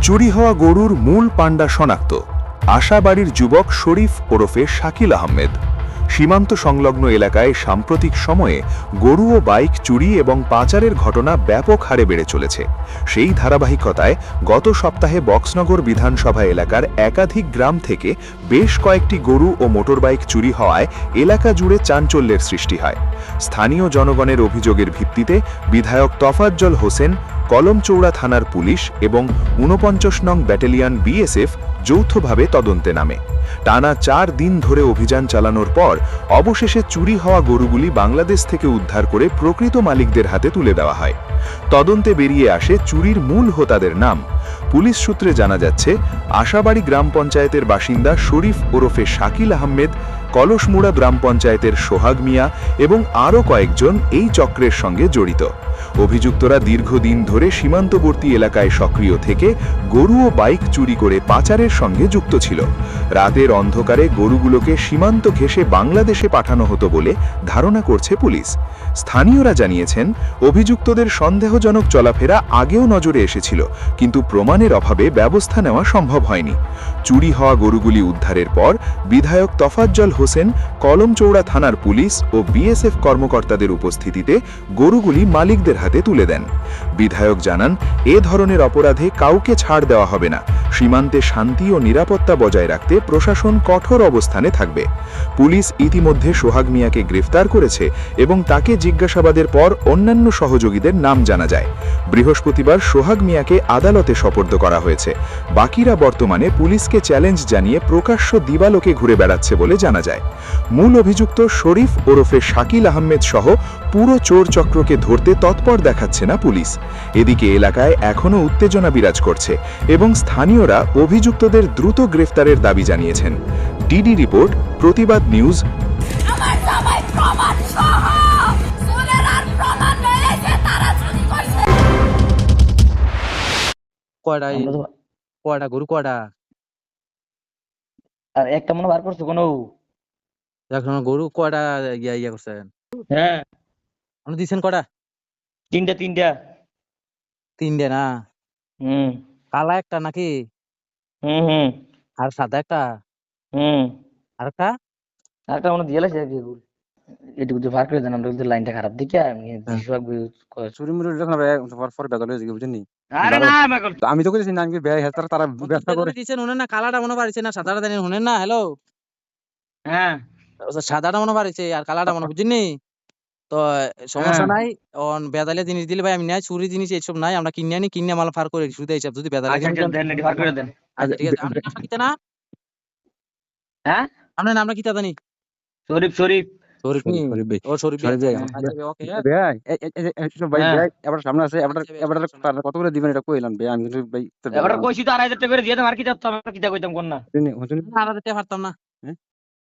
চুরি হওয়া গরুর মূল পাণ্ডা শনাক্ত। আশাবাড়ির যুবক শরীফ ওরফে শাকিল আহমেদ। সীমান্ত সংলগ্ন এলাকায় সাম্প্রতিক সময়ে গরু ও বাইক চুরি এবং পাচারের ঘটনা ব্যাপক হারে বেড়ে চলেছে। সেই ধারাবাহিকতায় গত সপ্তাহে বক্সনগর বিধানসভা এলাকার একাধিক গ্রাম থেকে বেশ কয়েকটি গরু ও মোটরবাইক চুরি হওয়ায় এলাকা জুড়ে চাঞ্চল্যের সৃষ্টি হয়। স্থানীয় জনগণের অভিযোগের ভিত্তিতে বিধায়ক তফাজ্জল হোসেন, কলমচৌড়া থানার পুলিশ এবং ৪৯ নং ব্যাটালিয়ন বিএসএফ যৌথভাবে তদন্তে নামে। টানা ৪ দিন ধরে অভিযান চালানোর পর অবশেষে চুরি হওয়া গরুগুলি বাংলাদেশ থেকে উদ্ধার করে প্রকৃত মালিকদের হাতে তুলে দেওয়া হয়। তদন্তে বেরিয়ে আসে চুরির মূল হোতাদের নাম। পুলিশ সূত্রে জানা যাচ্ছে, আশাবাড়ি গ্রাম পঞ্চায়েতের বাসিন্দা শরীফ ওরফে শাকিল আহমেদ, কলসমুড়া গ্রাম পঞ্চায়েতের সোহাগ মিয়া এবং আরও কয়েকজন এই চক্রের সঙ্গে জড়িত। অভিযুক্তরা দীর্ঘদিন ধরে সীমান্তবর্তী এলাকায় সক্রিয় থেকে গরু ও বাইক চুরি করে পাচারের সঙ্গে যুক্ত ছিল। রাতের অন্ধকারে গরুগুলোকে সীমান্ত ঘেঁষে বাংলাদেশে পাঠানো হতো বলে ধারণা করছে পুলিশ। স্থানীয়রা জানিয়েছেন, অভিযুক্তদের সন্দেহজনক চলাফেরা আগেও নজরে এসেছিল, কিন্তু প্রমাণের অভাবে ব্যবস্থা নেওয়া সম্ভব হয়নি। চুরি হওয়া গরুগুলি উদ্ধারের পর বিধায়ক তফাজ্জল হোসেন, কলমচৌড়া থানার পুলিশ ও বিএসএফ কর্মকর্তাদের উপস্থিতিতে গরুগুলি মালিকদের হাতে তুলে দেন। বিধায়ক জানান, এ ধরনের অপরাধে কাউকে ছাড় দেওয়া হবে না। সীমান্তে শান্তি ও নিরাপত্তা বজায় রাখতে প্রশাসন কঠোর অবস্থানে থাকবে। পুলিশ ইতিমধ্যে সোহাগ মিয়াকে গ্রেফতার করেছে এবং তাকে জিজ্ঞাসাবাদের পর অন্যান্য সহযোগীদের নাম জানা যায়। বৃহস্পতিবার সোহাগ মিয়াকে আদালতে সোপর্দ করা হয়েছে। বাকিরা বর্তমানে পুলিশকে চ্যালেঞ্জ জানিয়ে প্রকাশ্য দিবালোকে ঘুরে বেড়াচ্ছে বলে জানা যায়। মূল অভিযুক্ত শরীফ ওরফে শাকিল আহমেদ সহ পুরো চোর চক্রকে ধরতে তৎপর দেখাচ্ছে না পুলিশ। এদিকে এলাকায় এখনও উত্তেজনা বিরাজ করছে এবং স্থানীয়রা অভিযুক্তদের দ্রুত গ্রেফতারের দাবি জানিয়েছেন। ডিডি রিপোর্ট, প্রতিবাদ নিউজ। কয়টা গরু কয়টা? আর একটা মনে বার করছো কোনো? এখন গরু কয়টা ইয়া করছেন? হ্যাঁ, আপনি দিচ্ছেন কয়টা? তিনটা। 3টে না? হুম কালা একটা নাকি? হুম আর সাদা একটা? হুম আর একটা? আরেকটা মনে দিয়ে লাগছে এটুকু যে বার করে দেন, আমরা কিন্তু লাইনটা খারাপ দেখে আমি চুরি মুড়ি যখন পরে বেদল হয়ে যাবে বুঝলি। আরে না মাগল আমি তো কইছি না আমি তারা ব্যবসা করে। দিচ্ছেন শুনেন না, কালাটা মনে পারিছে না সাদাটা জানেন শুনেন না? হ্যালো, হ্যাঁ সাদাটা মনে পারিছে আর কালাটা মনে বুঝিনি তো। সমস্যা নাই, বেদালে জিনিস দিলে ভাই আমি নাই, চুরি জিনিস এইসব নাই, আমরা কিনে আনি, কিনে মাল ফার করে শুধু এইসব যদি বেদালে আচ্ছা দেন এটি বার করে দেন। আচ্ছা ঠিক আছে। আপনার নামটা কিতা না? হ্যাঁ, আপনার নামটা কিতা জানি? শরীফ শরীফ নি? শরীফ ভাই। ও শরীফ শরীফ ভাই। আচ্ছা ওকে। ভাই ভাই হ্যাঁ। ভাই এবার সামনে আছে এবার আচ্ছা, এবার কত করে দিবেন এটা কইলাম ভাই। আমি কিন্তু ভাই এবার কইছি তো ২,৫০০ টাকা করে দিয়ে দেন, আর কি দিতাম, আমরা কিতা কইতাম কোন না। হুজুর না আমরা দিতে পারতাম না।